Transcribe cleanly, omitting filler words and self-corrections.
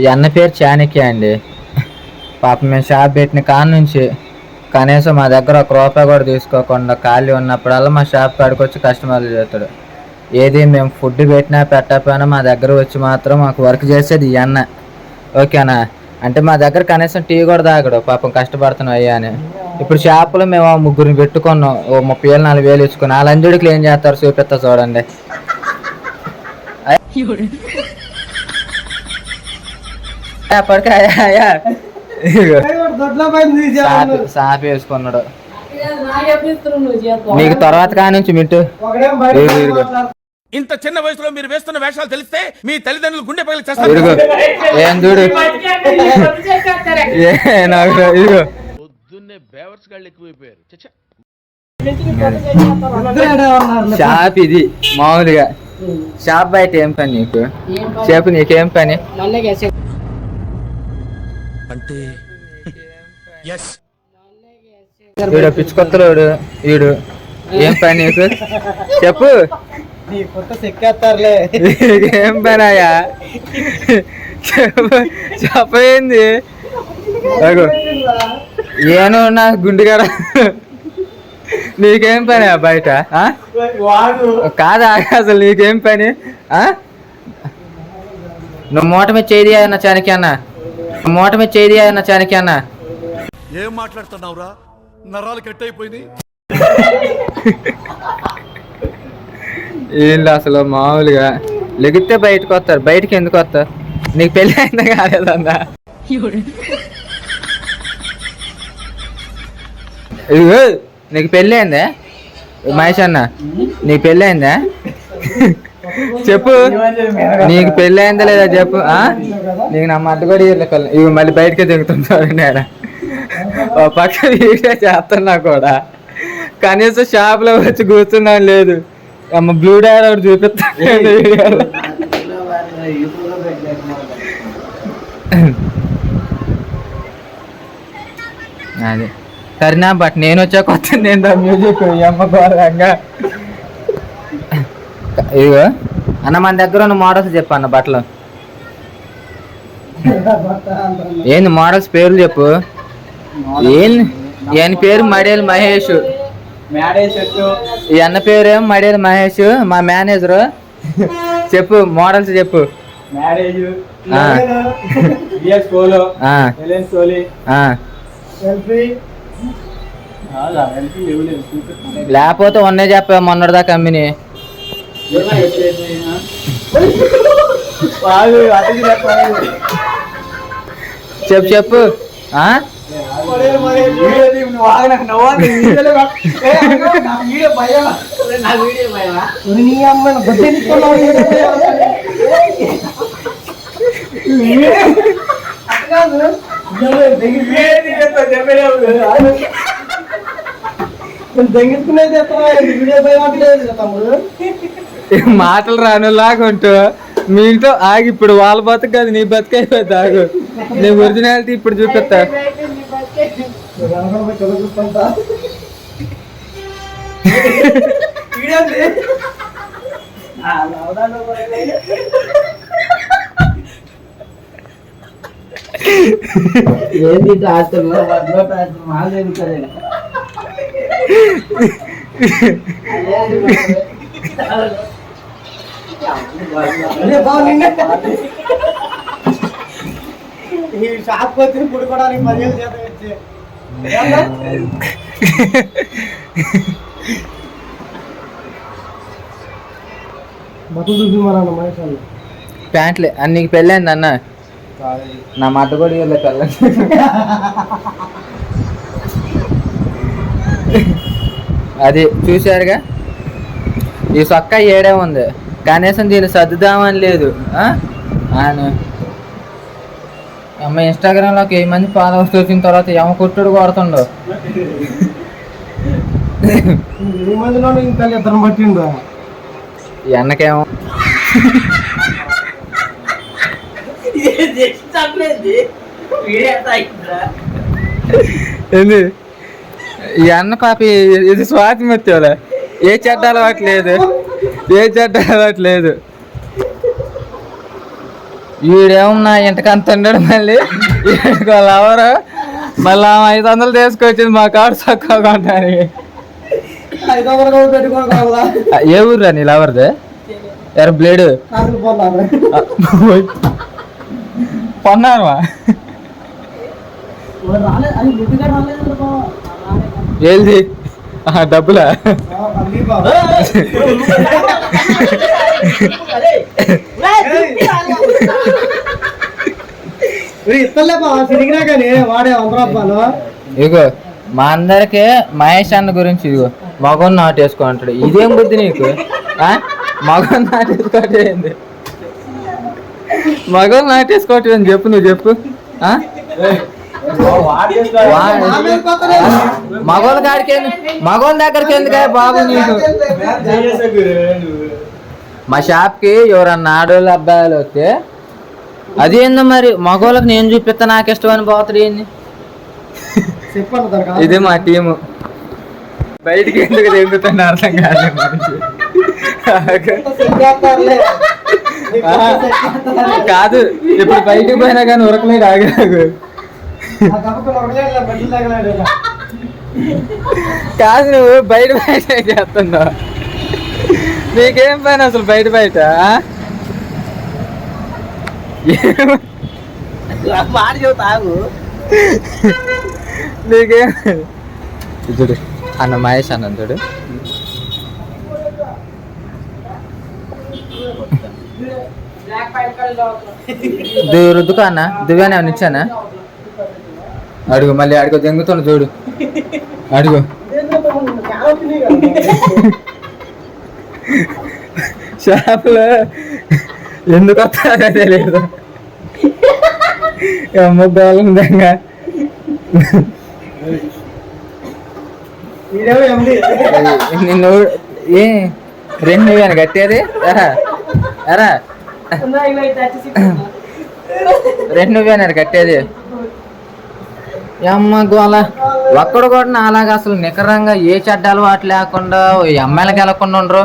ఈ అన్న పేరు చాణక్య అండి. పాపం మేము షాప్ పెట్టిన కాడ నుంచి కనీసం మా దగ్గర ఒక రూపాయి కూడా తీసుకోకుండా ఖాళీ ఉన్నప్పుడల్లా మా షాప్ కాడికి వచ్చి కస్టమర్లు చేస్తాడు. ఏది మేము ఫుడ్ పెట్టినా పెట్టకపోయినా మా దగ్గర వచ్చి మాత్రం మాకు వర్క్ చేసేది ఈ అన్న. ఓకేనా? అంటే మా దగ్గర కనీసం టీ కూడా తాగడు, పాపం కష్టపడుతున్నాం అయ్యా అని. ఇప్పుడు షాపులో మేము ముగ్గురిని పెట్టుకున్నాం, ఓ 30,000 40,000 ఇచ్చుకున్నాం. ఆ లంజుడికి ఏం చేస్తారు చూపిస్తా చూడండి. సాపి వేసుకున్నాడు నీకు తర్వాత కానించి మిట్టు. ఇంత చిన్న వయసులో మీరు వేస్తున్న వేషాలు తెలిస్తే మీ తల్లిదండ్రులు గుండె పగిలి చేస్తారు. ఏం చూడు పొద్దున్నే బేవర్స్ గాళ్ళు ఎక్కువైపోయారు. షాప్ ఇది మామూలుగా. షాప్ బయట ఏం పని నీకు? చెప్పు, నీకేం పని? అంటే వీడు పిచ్చుకొత్తలోడు వీడు. ఏం పని నీకు? చెప్పు. ఏం పని అయ్యా? చెప్పేంది? ఏను నా గుండెగాడ. నీకేం పని బయట? కాదా అసలు నీకేం పని? నువ్వు మూట మీద చేయి అన్న చాణక్య అన్న, మూట మీద చేయి అన్న చాణక్య అన్న. ఏం మాట్లాడుతున్నావురా? నరాలు కట్ అయిపోయింది. వీళ్ళు అసలు మామూలుగా లెగితే బయటకు వస్తారు. బయటకి ఎందుకు వస్తారు? నీకు పెళ్ళి అయిందా కాలేదన్నా? నీకు పెళ్ళి అయిందా మహేష్ అన్న? నీకు పెళ్ళి అయిందా? చెప్పు, నీకు పెళ్ళి అయిందా లేదా చెప్పు. నీకు నా మధ్య కూడా ఇవి మళ్ళీ బయటకే దిగుతుంటాడు. నేను పక్క వీడియో చేస్తున్నా కూడా కనీసం షాప్లో వచ్చి కూర్చున్నాను లేదు. అమ్మ బ్లూ డైర్ ఒకటి చూపిస్తాను వీడియోలో. అదే సరేనా, బట్ నేను వచ్చాక వస్తుంది ఏంటో మ్యూజిక్ అమ్మ ఘోరంగా. ఇదిగో అన్న మన దగ్గర ఉన్న మోడల్స్ చెప్పు అన్న బట్టలు. ఏంది మోడల్స్ పేర్లు చెప్పు. ఏంది ఈయన పేరు మడేలు మహేష్, ఈ అన్న పేరేమో మడేలు మహేష్, మా మేనేజరు. చెప్పు మోడల్స్ చెప్పు. లేకపోతే ఉన్నే చెప్పా మొన్నటిదాకా అమ్మిని. చెప్పు చెప్పు. మాటలు రానులాగా ఉంటూ మీ ఇంట్లో ఆగి. ఇప్పుడు వాళ్ళ బతుకు కాదు, నీ బతుకు అయిపోద్ది. ఆగు, నీ ఒరిజినాలిటీ ఇప్పుడు చూపిస్తా. ఏంటి షాప్ వచ్చి పుడుకోవడానికి 10,000 చేత వచ్చి బతులు చూసి ప్యాంట్లే అని. నీకు పెళ్ళైంది అన్న? నా మాట కూడా ఇవ్వలే పెళ్ళ. అది చూశారుగా, ఈ సొక్క ఏడే ఉంది, కనీసం దీన్ని సర్దుదామని లేదు. అమ్మ ఇన్స్టాగ్రామ్లోకి 1000 మంది ఫాలోవర్స్ వచ్చిన తర్వాత ఏమ కొట్టుడు కొడుతుండో. ఎన్నకేమో ఏంది ఈ అన్న పాపి. ఇది స్వాతి మత్యోలే. ఏ చెడ్డ అలవాట్లేదు, ఏ చెడ్డ అలవాట్లేదు. వీడేమన్నా ఇంతకంత ఉండడు మళ్ళీ ఎవరు మళ్ళీ 500 తీసుకొచ్చింది మా కాడు తక్కువ కొంటాను. ఏ ఊరు నీ లవర్దే ఎవరు బ్లేడు పొన్నావా ఏది డబ్బులా ఇగో మా అందరికీ మహేష్ అన్న గురించి ఇదిగో మగం నాటేసుకో అంటాడు. ఇదేం బుద్ధి నీకు? మగం నాటేసుకోవటం ఏంది? మగం నాటేసుకోవటం ఏంది చెప్పు, నువ్వు చెప్పు. మగోళ్ళ కాడికి మగోళ్ళ దగ్గరికి ఎందుకు బాబు నీకు? మా షాప్కి ఎవరన్నా ఆడోళ్ళు అబ్బాయిలు వస్తే అదేందో మరి మగోళ్ళకి నేను చూపిస్తా నాకు ఇష్టమని పోతాడు ఏంది? ఇది మా టీము. బయటికి ఎందుకు తెగుతుండే అర్థం కాదు. కాదు ఇప్పుడు బయటికి పోయినా కానీ ఉరకలేదు ఆగాగు. కాదు నువ్వు బయట చేస్తుందా? నీకేం పని అసలు బయట నీకేం చూడు అన్న మహేష్ అన్న చూడు. రుద్దుకో అన్న దివ్యాన్ని ఏమన్నా ఇచ్చానా? అడుగు మళ్ళీ అడుగు దెంగుతాడు చూడు అడుగు. షాపులో ఎందుకు వస్తారో తెలియదు. ముగ్గుందంగా నిన్ను ఏ 2 అని కట్టేది ఎరా 2 అని కట్టేది. అమ్మ గోల ఒక్కడు కూడా అలాగా అసలు నికరంగా ఏ చెడ్డ అలవాటు లేకుండా అమ్మాయిలకి వెళ్ళకుండా ఉండరు.